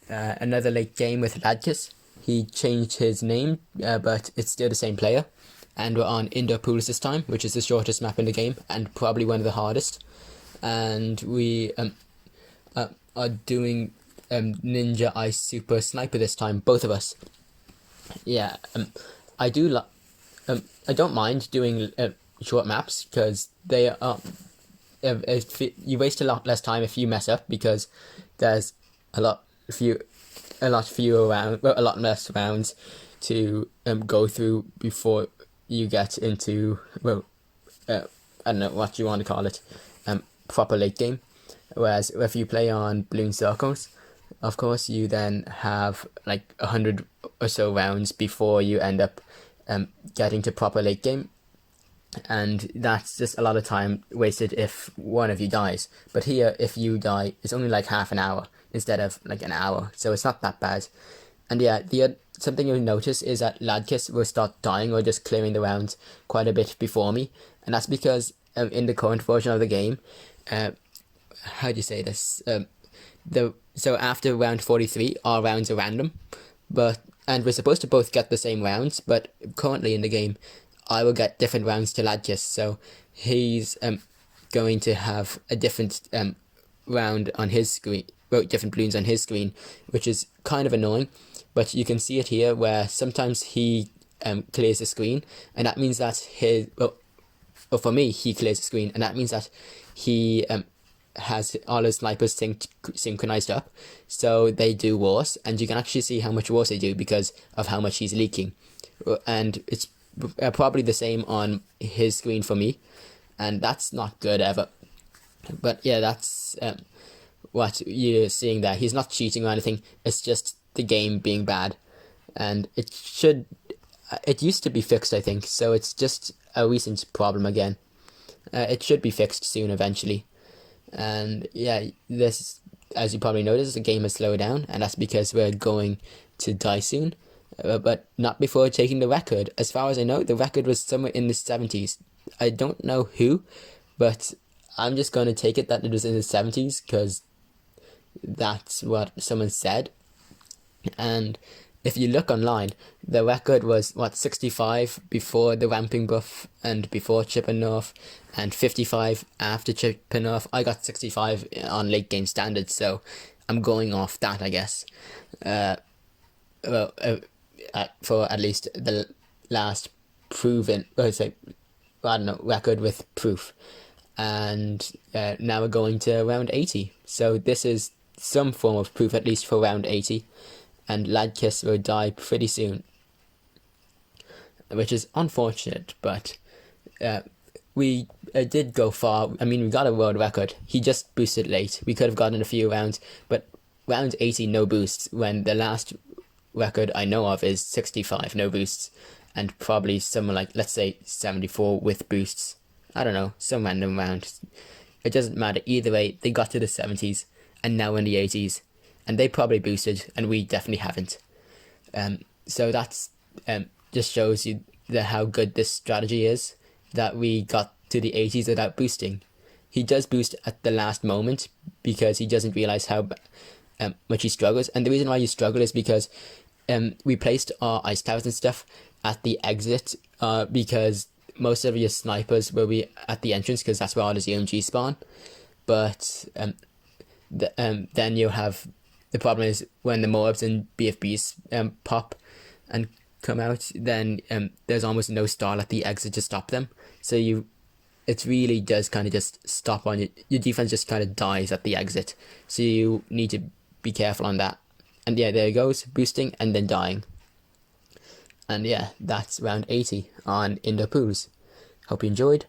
another late game with Ladcus. He changed his name, but it's still the same player. And we're on indoor pools this time, which is the shortest map in the game and probably one of the hardest. And we are doing Ninja Ice Super Sniper this time, both of us. Yeah, I don't mind doing short maps because they are. If you waste a lot less time if you mess up because there's a lot less rounds to go through before you get into I don't know what you want to call it, proper late game. Whereas if you play on Bloons circles, of course you then have like 100 or so rounds before you end up getting to proper late game. And that's just a lot of time wasted if one of you dies. But here, if you die, it's only like half an hour instead of like an hour, so it's not that bad. And yeah, something you'll notice is that Ladcus will start dying or just clearing the rounds quite a bit before me, and that's because in the current version of the game, how do you say this? So after round 43, our rounds are random, and we're supposed to both get the same rounds, but currently in the game, I will get different rounds to Ladcus, so he's going to have a different round on his screen, different balloons on his screen, which is kind of annoying. But you can see it here where sometimes he clears the screen, and that means that for me, he clears the screen, and that means that he has all his snipers synchronized up, so they do worse, and you can actually see how much worse they do because of how much he's leaking, and it's probably the same on his screen for me, and that's not good ever. But yeah, that's what you're seeing there. He's not cheating or anything, it's just the game being bad, and it used to be fixed, I think, so it's just a recent problem again. It should be fixed soon eventually. And yeah, this, as you probably noticed, the game has slowed down, and that's because we're going to die soon. But not before taking the record. As far as I know, the record was somewhere in the 70s. I don't know who, but I'm just going to take it that it was in the 70s because that's what someone said. And if you look online, the record was 65 before the ramping buff and before chip and nerf, and 55 after chip and nerf. I got 65 on late game standards, so I'm going off that, I guess. For at least the last proven, record with proof. And now we're going to round 80. So this is some form of proof, at least for round 80. And Ladcus will die pretty soon, which is unfortunate, but we did go far. I mean, we got a world record. He just boosted late. We could have gotten a few rounds, but round 80, no boosts, when the last record I know of is 65, no boosts, and probably someone like, let's say, 74 with boosts. I don't know, some random round. It doesn't matter. Either way, they got to the 70s, and now we're in the 80s. And they probably boosted, and we definitely haven't. So that's just shows you how good this strategy is, that we got to the 80s without boosting. He does boost at the last moment because he doesn't realize how much he struggles. And the reason why you struggle is because we placed our ice towers and stuff at the exit because most of your snipers will be at the entrance because that's where all the ZMG spawn. But then you'll have... The problem is when the Moabs and BFBs pop and come out, then there's almost no stall at the exit to stop them. So it really does kind of just stop on you. Your defense just kind of dies at the exit. So you need to be careful on that. And yeah, there it goes, boosting and then dying. And yeah, that's round 80 on indoor pools. Hope you enjoyed.